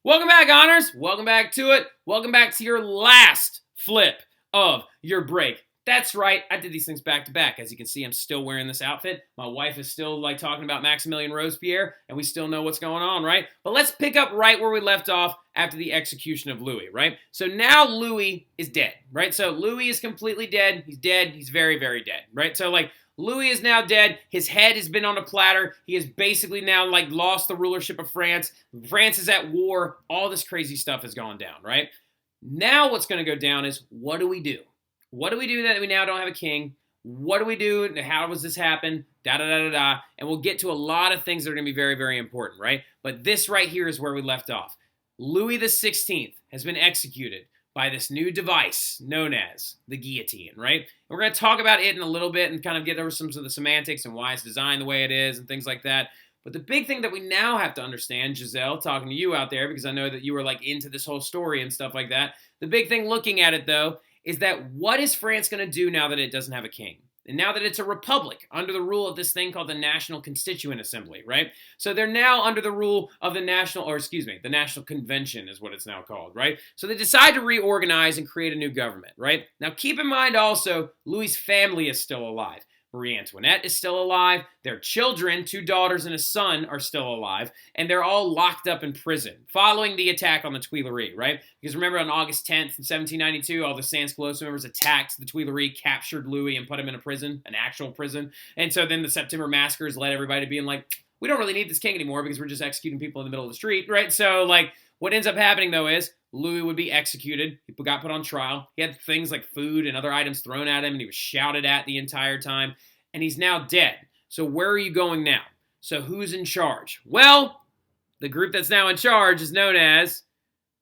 Welcome back, Honors. Welcome back to it. Welcome back to your last flip of your break. That's right, I did these things back to back. As you can see, I'm still wearing this outfit. My wife is still talking about Maximilian Robespierre, and we still know what's going on, right? But let's pick up right where we left off after the execution of Louis, right? So now Louis is dead, right? So Louis is completely dead. He's dead. He's very, very dead, right? So Louis is now dead. His head has been on a platter. He has basically now lost the rulership of France. France is at war. All this crazy stuff has gone down, right? Now what's going to go down is, what do we do? What do we do that we now don't have a king? What do we do? How does this happen? Da-da-da-da-da. And we'll get to a lot of things that are going to be very, very important, right? But this right here is where we left off. Louis XVI has been executed by this new device known as the guillotine, right? And we're going to talk about it in a little bit and kind of get over some of the semantics and why it's designed the way it is and things like that. But the big thing that we now have to understand, Giselle, talking to you out there, because I know that you were into this whole story and stuff like that. The big thing looking at it, though, is that what is France going to do now that it doesn't have a king? And now that it's a republic under the rule of this thing called the National Constituent Assembly, right? So they're now under the rule of the National Convention is what it's now called, right? So they decide to reorganize and create a new government, right? Now keep in mind also, Louis' family is still alive. Marie Antoinette is still alive. Their children, 2 daughters and a son, are still alive. And they're all locked up in prison following the attack on the Tuileries, right? Because remember on August 10th, 1792, all the Sans-Culottes members attacked the Tuileries, captured Louis, and put him in a prison, an actual prison. And so then the September massacres led everybody to being we don't really need this king anymore because we're just executing people in the middle of the street, right? So, what ends up happening, though, is Louis would be executed. People got put on trial. He had things like food and other items thrown at him, and he was shouted at the entire time. And he's now dead. So where are you going now? So who's in charge? Well, the group that's now in charge is known as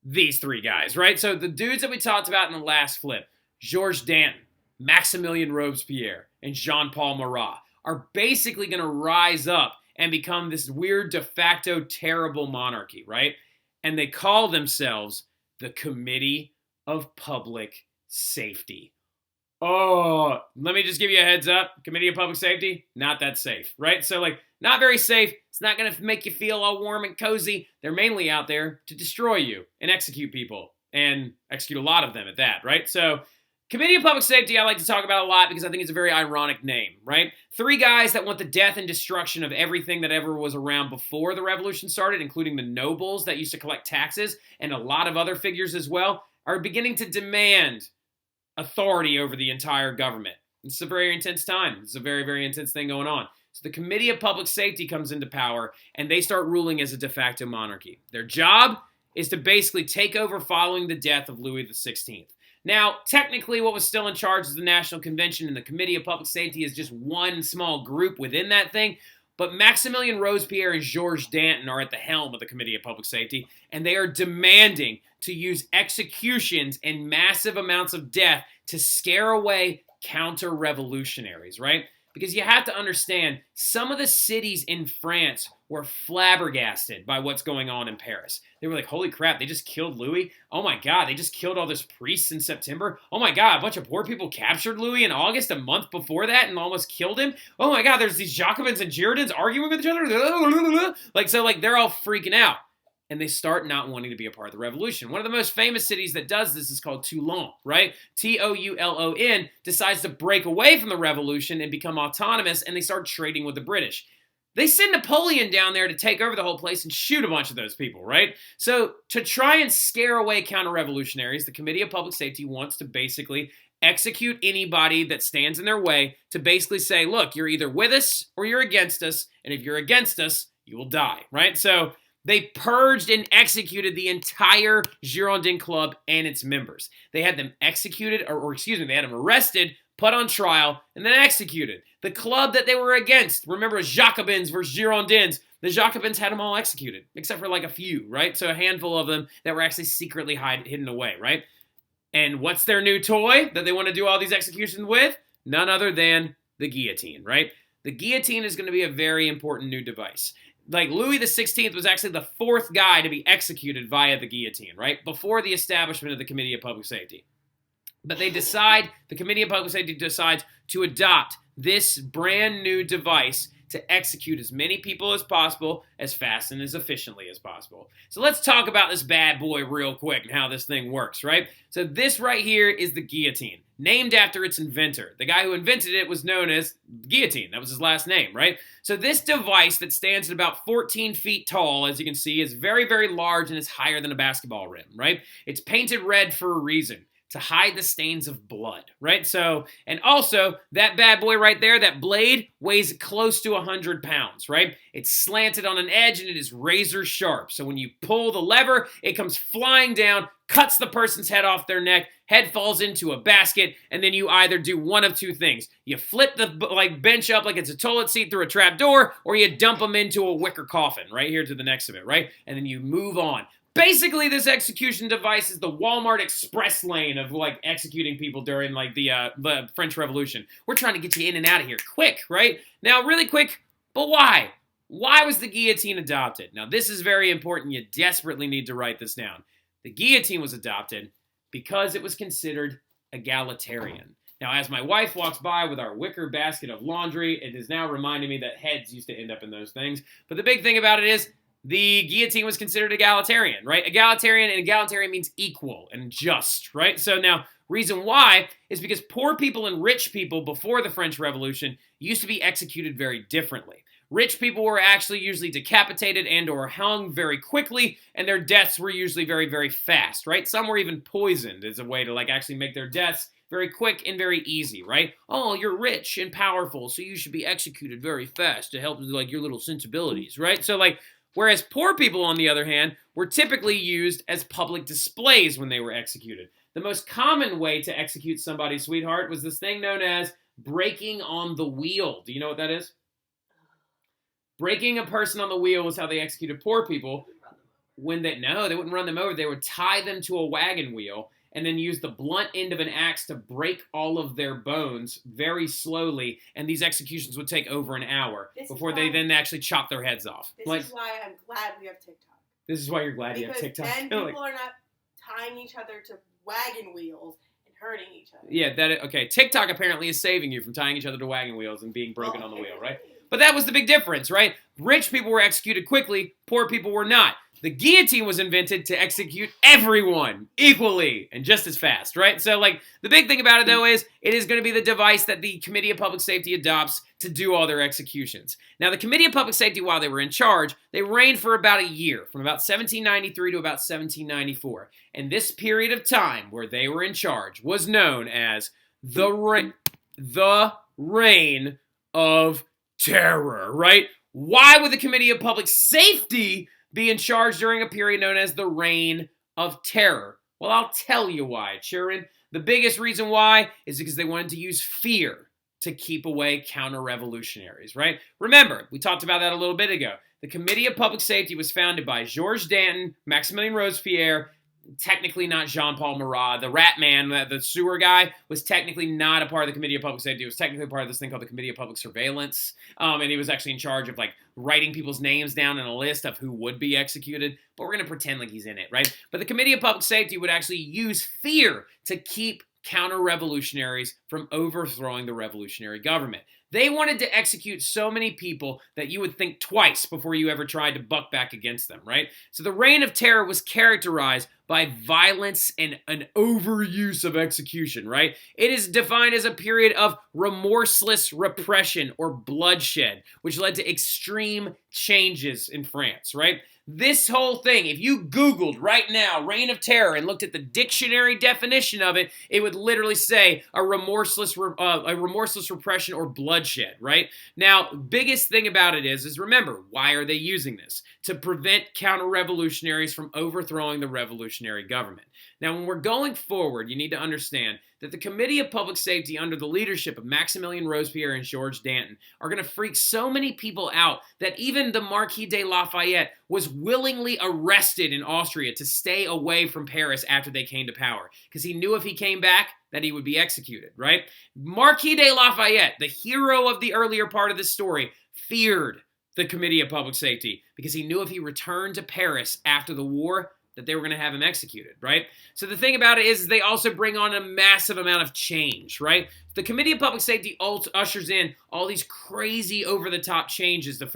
these 3 guys, right? So the dudes that we talked about in the last flip, Georges Danton, Maximilian Robespierre, and Jean-Paul Marat, are basically going to rise up and become this weird de facto terrible monarchy, right? And they call themselves the Committee of Public Safety. Oh, let me just give you a heads up. Committee of Public Safety, not that safe, right? So, not very safe. It's not going to make you feel all warm and cozy. They're mainly out there to destroy you and execute people, and execute a lot of them at that, right? So, Committee of Public Safety I like to talk about a lot because I think it's a very ironic name, right? 3 guys that want the death and destruction of everything that ever was around before the revolution started, including the nobles that used to collect taxes, and a lot of other figures as well, are beginning to demand authority over the entire government. It's a very intense time. It's a very, very intense thing going on. So the Committee of Public Safety comes into power, and they start ruling as a de facto monarchy. Their job is to basically take over following the death of Louis XVI. Now, technically, what was still in charge is the National Convention, and the Committee of Public Safety is just one small group within that thing. But Maximilian Robespierre and Georges Danton are at the helm of the Committee of Public Safety, and they are demanding to use executions and massive amounts of death to scare away counter-revolutionaries, right? Because you have to understand, some of the cities in France were flabbergasted by what's going on in Paris. They were like, holy crap, they just killed Louis? Oh my God, they just killed all those priests in September? Oh my God, a bunch of poor people captured Louis in August, a month before that, and almost killed him? Oh my God, there's these Jacobins and Girondins arguing with each other? They're all freaking out. And they start not wanting to be a part of the revolution. One of the most famous cities that does this is called Toulon, right? Toulon decides to break away from the revolution and become autonomous, and they start trading with the British. They send Napoleon down there to take over the whole place and shoot a bunch of those people, right? So to try and scare away counter-revolutionaries, the Committee of Public Safety wants to basically execute anybody that stands in their way, to basically say, look, you're either with us or you're against us, and if you're against us, you will die, right? So they purged and executed the entire Girondin Club and its members. They had them executed, they had them arrested, put on trial, and then executed. The club that they were against, remember, Jacobins versus Girondins, the Jacobins had them all executed, except for a few, right? So a handful of them that were actually secretly hidden away, right? And what's their new toy that they want to do all these executions with? None other than the guillotine, right? The guillotine is going to be a very important new device. Louis XVI was actually the 4th guy to be executed via the guillotine, right? Before the establishment of the Committee of Public Safety. But the Committee of Public Safety decides to adopt this brand new device to execute as many people as possible, as fast and as efficiently as possible. So let's talk about this bad boy real quick and how this thing works, right? So this right here is the guillotine, named after its inventor. The guy who invented it was known as Guillotine. That was his last name, right? So this device that stands at about 14 feet tall, as you can see, is very, very large and is higher than a basketball rim, right? It's painted red for a reason, to hide the stains of blood, right? So, and also, that bad boy right there, that blade, weighs close to 100 pounds, right? It's slanted on an edge and it is razor sharp. So when you pull the lever, it comes flying down, cuts the person's head off their neck, head falls into a basket, and then you either do one of two things. You flip the bench up like it's a toilet seat through a trap door, or you dump them into a wicker coffin right here to the next of it, right? And then you move on. Basically, this execution device is the Walmart express lane of executing people during the French Revolution. We're trying to get you in and out of here quick, right? Now, really quick, but why? Why was the guillotine adopted? Now, this is very important. You desperately need to write this down. The guillotine was adopted because it was considered egalitarian. Now, as my wife walks by with our wicker basket of laundry, it is now reminding me that heads used to end up in those things. But the big thing about it is, the guillotine was considered egalitarian, right? Egalitarian means equal and just, right? So now, reason why is because poor people and rich people before the French Revolution used to be executed very differently. Rich people were actually usually decapitated and or hung very quickly, and their deaths were usually very, very fast, right? Some were even poisoned as a way to actually make their deaths very quick and very easy, right? Oh, you're rich and powerful, so you should be executed very fast to help with your little sensibilities, right? So whereas poor people, on the other hand, were typically used as public displays when they were executed. The most common way to execute somebody's sweetheart was this thing known as breaking on the wheel. Do you know what that is? Breaking a person on the wheel was how they executed poor people. They wouldn't run them over. They would tie them to a wagon wheel and then use the blunt end of an axe to break all of their bones very slowly, and these executions would take over an hour before they then actually chop their heads off. This is why I'm glad we have TikTok. This is why you're glad you have TikTok. Because then people are not tying each other to wagon wheels and hurting each other. Yeah, okay. TikTok apparently is saving you from tying each other to wagon wheels and being broken on the wheel, right? But that was the big difference, right? Rich people were executed quickly, poor people were not. The guillotine was invented to execute everyone equally and just as fast, right? So, the big thing about it, though, is it is going to be the device that the Committee of Public Safety adopts to do all their executions. Now, the Committee of Public Safety, while they were in charge, they reigned for about a year, from about 1793 to about 1794. And this period of time where they were in charge was known as the Reign of Terror, right? Why would the Committee of Public Safety be in charge during a period known as the Reign of Terror? Well, I'll tell you why, children. The biggest reason why is because they wanted to use fear to keep away counter-revolutionaries, right? Remember, we talked about that a little bit ago. The Committee of Public Safety was founded by Georges Danton, Maximilian Robespierre, technically not Jean-Paul Marat. The rat man, the sewer guy, was technically not a part of the Committee of Public Safety. It was technically part of this thing called the Committee of Public Surveillance. And he was actually in charge of writing people's names down in a list of who would be executed. But we're going to pretend like he's in it, right? But the Committee of Public Safety would actually use fear to keep counter-revolutionaries from overthrowing the revolutionary government. They wanted to execute so many people that you would think twice before you ever tried to buck back against them, right? So the Reign of Terror was characterized by violence and an overuse of execution, right? It is defined as a period of remorseless repression or bloodshed, which led to extreme changes in France, right? This whole thing, if you Googled right now, Reign of Terror, and looked at the dictionary definition of it, it would literally say a remorseless repression or bloodshed, right? Now, biggest thing about it is remember, why are they using this? To prevent counter-revolutionaries from overthrowing the revolutionary government. Now, when we're going forward, you need to understand that the Committee of Public Safety under the leadership of Maximilian Robespierre and Georges Danton are going to freak so many people out that even the Marquis de Lafayette was willingly arrested in Austria to stay away from Paris after they came to power, because he knew if he came back that he would be executed, right? Marquis de Lafayette, the hero of the earlier part of this story, feared the Committee of Public Safety because he knew if he returned to Paris after the war, that they were going to have him executed, right? So the thing about it is they also bring on a massive amount of change, right? The Committee of Public Safety ushers in all these crazy over-the-top changes to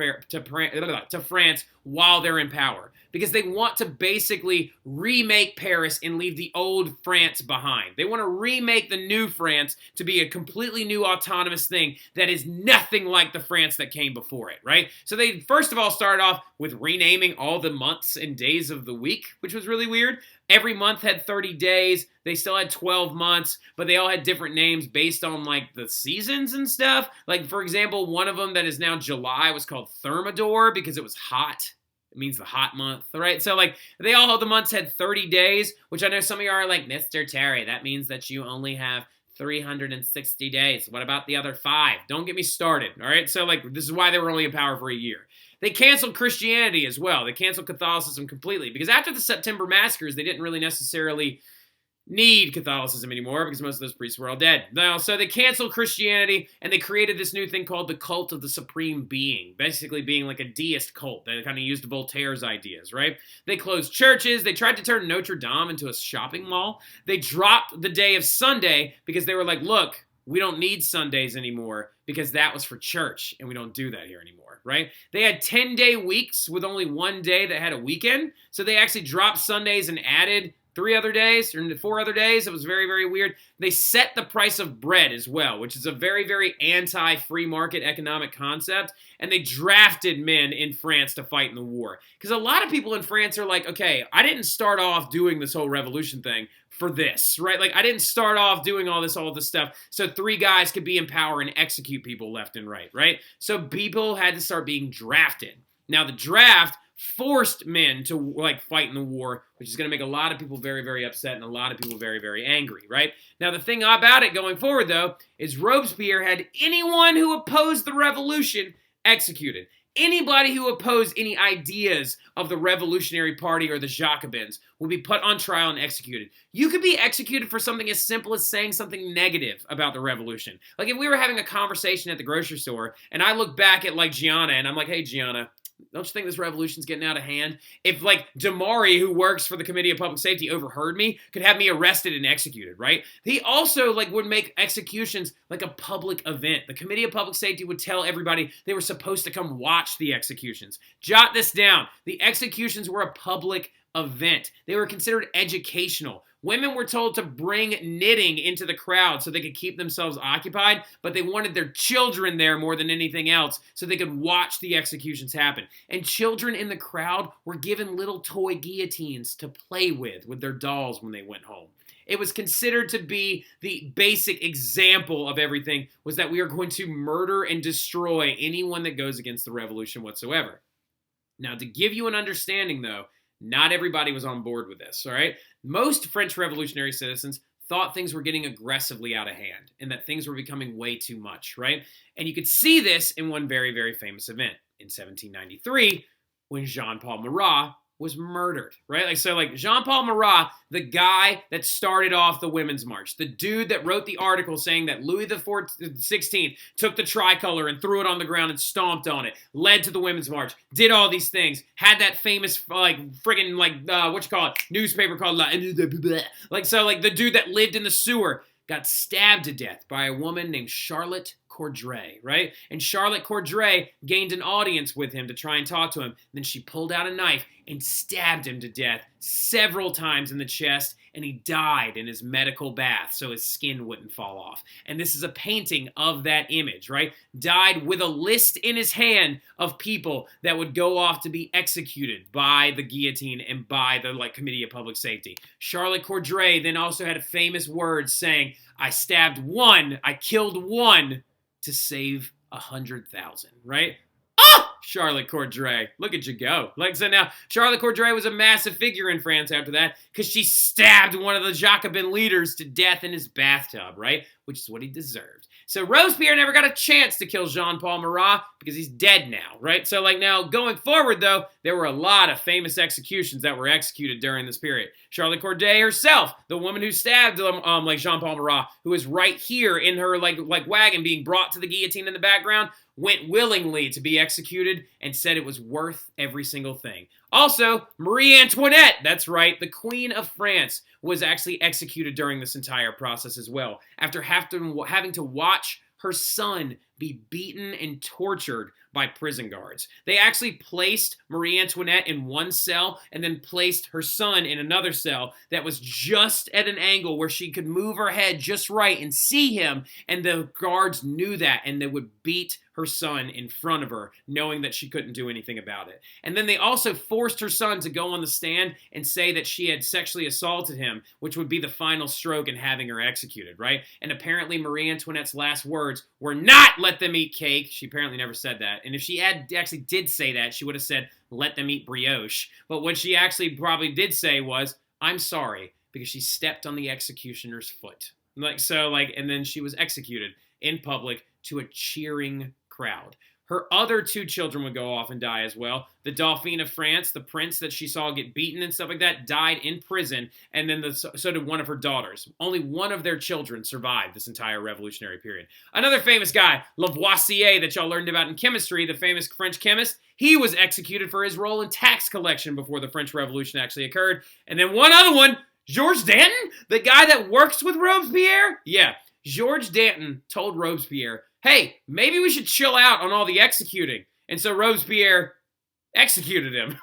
France while they're in power, because they want to basically remake Paris and leave the old France behind. They want to remake the new France to be a completely new autonomous thing that is nothing like the France that came before it, right? So they first of all started off with renaming all the months and days of the week, which was really weird. Every month had 30 days. They still had 12 months, but they all had different names based on, like, the seasons and stuff. Like, for example, one of them that is now July was called Thermidor because it was hot. It means the hot month, right? So, like, the months had 30 days, which I know some of you are like, Mr. Terry, that means that you only have 360 days. What about the other 5? Don't get me started, all right? So, like, this is why they were only in power for a year. They canceled Christianity as well. They canceled Catholicism completely because after the September massacres, they didn't really necessarily need Catholicism anymore because most of those priests were all dead. Now, so they canceled Christianity and they created this new thing called the cult of the supreme being, basically being like a deist cult. They kind of used Voltaire's ideas, right? They closed churches. They tried to turn Notre Dame into a shopping mall. They dropped the day of Sunday because they were like, look, we don't need Sundays anymore because that was for church, and we don't do that here anymore, right? They had 10-day weeks with only one day that had a weekend, so they actually dropped Sundays and added 3 other days or 4 other days. It was very, very weird. They set the price of bread as well, which is a very, very anti-free market economic concept, and they drafted men in France to fight in the war. Because a lot of people in France are like, okay, I didn't start off doing this whole revolution thing for this, right? Like, I didn't start off doing all this stuff so 3 guys could be in power and execute people left and right? So people had to start being drafted. Now, the draft forced men to, like, fight in the war, which is going to make a lot of people very, very upset and a lot of people very, very angry, right? Now, the thing about it going forward, though, is Robespierre had anyone who opposed the revolution executed. Anybody who opposed any ideas of the Revolutionary Party or the Jacobins will be put on trial and executed. You could be executed for something as simple as saying something negative about the revolution. Like, if we were having a conversation at the grocery store, and I look back at, like, Gianna, and I'm like, hey, Gianna, don't you think this revolution's getting out of hand? If, like, Damari, who works for the Committee of Public Safety, overheard me, could have me arrested and executed, right? He also, like, would make executions like a public event. The Committee of Public Safety would tell everybody they were supposed to come watch the executions. Jot this down. The executions were a public event. They were considered educational. Women were told to bring knitting into the crowd so they could keep themselves occupied, but they wanted their children there more than anything else so they could watch the executions happen. And children in the crowd were given little toy guillotines to play with their dolls when they went home. It was considered to be the basic example of everything, was that we are going to murder and destroy anyone that goes against the revolution whatsoever. Now, to give you an understanding, though, not everybody was on board with this, all right? Most French revolutionary citizens thought things were getting aggressively out of hand and that things were becoming way too much, right? And you could see this in one very, very famous event in 1793 when Jean-Paul Marat was murdered, right? Like Jean-Paul Marat, the guy that started off the Women's March, the dude that wrote the article saying that Louis XVI took the tricolor and threw it on the ground and stomped on it, led to the Women's March, did all these things, had that famous, newspaper called the dude that lived in the sewer got stabbed to death by a woman named Charlotte Cordray, right? And Charlotte Cordray gained an audience with him to try and talk to him. Then she pulled out a knife and stabbed him to death several times in the chest, and he died in his medical bath so his skin wouldn't fall off. And this is a painting of that image, right? Died with a list in his hand of people that would go off to be executed by the guillotine and by the Committee of Public Safety. Charlotte Cordray then also had famous words saying, I stabbed one, I killed one to save 100,000, right? Oh! Charlotte Cordray. Look at you go. So now, Charlotte Cordray was a massive figure in France after that because she stabbed one of the Jacobin leaders to death in his bathtub, right? Which is what he deserved. So Robespierre never got a chance to kill Jean-Paul Marat because he's dead now, right? So now going forward though, there were a lot of famous executions that were executed during this period. Charlotte Corday herself, the woman who stabbed Jean-Paul Marat, who is right here in her wagon being brought to the guillotine in the background, went willingly to be executed and said it was worth every single thing. Also, Marie Antoinette, that's right, the Queen of France, was actually executed during this entire process as well, after having to watch her son be beaten and tortured by prison guards. They actually placed Marie Antoinette in one cell and then placed her son in another cell that was just at an angle where she could move her head just right and see him, and the guards knew that, and they would beat her son in front of her, knowing that she couldn't do anything about it. And then they also forced her son to go on the stand and say that she had sexually assaulted him, which would be the final stroke in having her executed, right? And apparently Marie Antoinette's last words were not "let them eat cake." She apparently never said that. And if she actually did say that, she would have said "let them eat brioche." But what she actually probably did say was, "I'm sorry," because she stepped on the executioner's foot. And then she was executed in public to a cheering crowd. Her other two children would go off and die as well. The Dauphin of France, the prince that she saw get beaten and stuff like that, died in prison, and then so did one of her daughters. Only one of their children survived this entire revolutionary period. Another famous guy, Lavoisier, that y'all learned about in chemistry, the famous French chemist, he was executed for his role in tax collection before the French Revolution actually occurred. And then one other one, Georges Danton, the guy that works with Robespierre? Yeah, Georges Danton told Robespierre, hey, maybe we should chill out on all the executing. And so Robespierre executed him.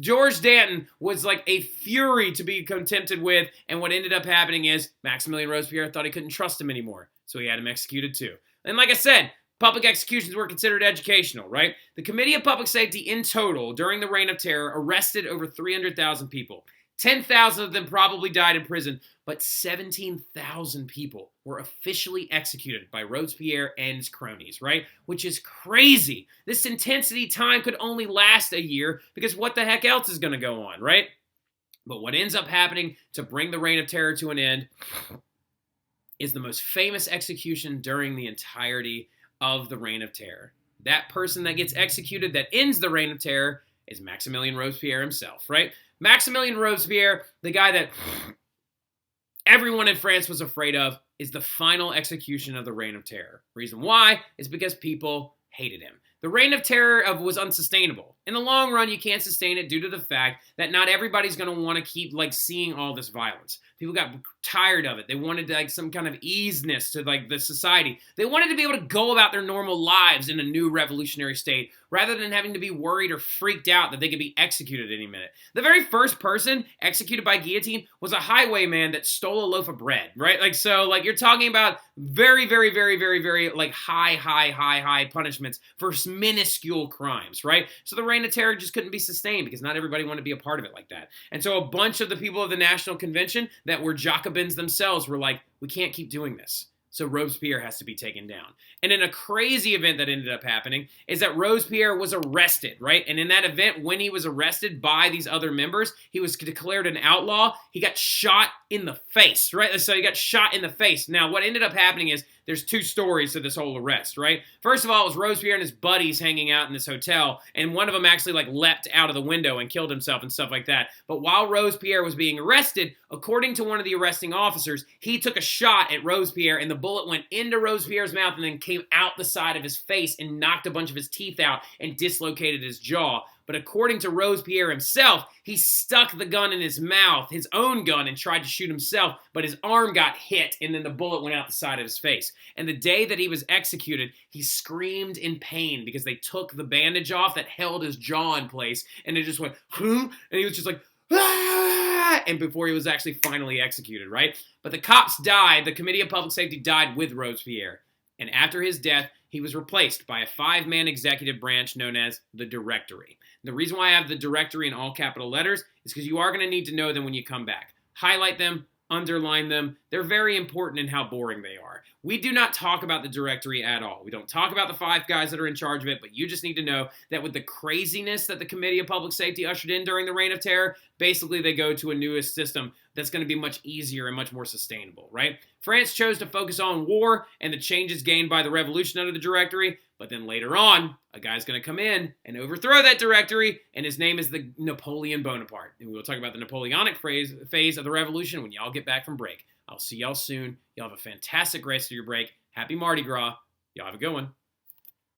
Georges Danton was like a fury to be contented with, and what ended up happening is Maximilian Robespierre thought he couldn't trust him anymore, so he had him executed too. And like I said, public executions were considered educational, right? The Committee of Public Safety in total, during the Reign of Terror, arrested over 300,000 people. 10,000 of them probably died in prison, but 17,000 people were officially executed by Robespierre and his cronies, right? Which is crazy. This intensity time could only last a year because what the heck else is going to go on, right? But what ends up happening to bring the Reign of Terror to an end is the most famous execution during the entirety of the Reign of Terror. That person that gets executed that ends the Reign of Terror is Maximilian Robespierre himself, right? Maximilian Robespierre, the guy that everyone in France was afraid of, is the final execution of the Reign of Terror. Reason why is because people hated him. The Reign of Terror was unsustainable. In the long run, you can't sustain it due to the fact that not everybody's going to want to keep seeing all this violence. People got tired of it. They wanted some kind of easiness to the society. They wanted to be able to go about their normal lives in a new revolutionary state rather than having to be worried or freaked out that they could be executed any minute. The very first person executed by guillotine was a highwayman that stole a loaf of bread, right? You're talking about very, very, very, very, very high punishments for minuscule crimes, right? So the Reign of Terror just couldn't be sustained because not everybody wanted to be a part of it like that. And so a bunch of the people of the National Convention that were Jacobins themselves were like, we can't keep doing this. So Robespierre has to be taken down. And in a crazy event that ended up happening is that Robespierre was arrested, right? And in that event, when he was arrested by these other members, he was declared an outlaw. He got shot in the face, right? So he got shot in the face. Now, what ended up happening is there's two stories to this whole arrest, right? First of all, it was Robespierre and his buddies hanging out in this hotel, and one of them actually leapt out of the window and killed himself and stuff like that. But while Robespierre was being arrested, according to one of the arresting officers, he took a shot at Robespierre, and the bullet went into Robespierre's mouth and then came out the side of his face and knocked a bunch of his teeth out and dislocated his jaw. But according to Robespierre himself, he stuck the gun in his mouth, his own gun, and tried to shoot himself, but his arm got hit, and then the bullet went out the side of his face. And the day that he was executed, he screamed in pain because they took the bandage off that held his jaw in place, and it just went, and he was just like, ah! And before he was actually finally executed, right? But the cops died, the Committee of Public Safety died with Robespierre. And after his death, he was replaced by a 5-man executive branch known as the Directory. The reason why I have the Directory in all capital letters is because you are going to need to know them when you come back. Highlight them, underline them. They're very important in how boring they are. We do not talk about the Directory at all. We don't talk about the 5 guys that are in charge of it, but you just need to know that with the craziness that the Committee of Public Safety ushered in during the Reign of Terror, basically they go to a newest system that's going to be much easier and much more sustainable, right? France chose to focus on war and the changes gained by the revolution under the Directory, but then later on, a guy's going to come in and overthrow that Directory, and his name is the Napoleon Bonaparte. And we will talk about the Napoleonic phase of the revolution when y'all get back from break. I'll see y'all soon. Y'all have a fantastic rest of your break. Happy Mardi Gras. Y'all have a good one.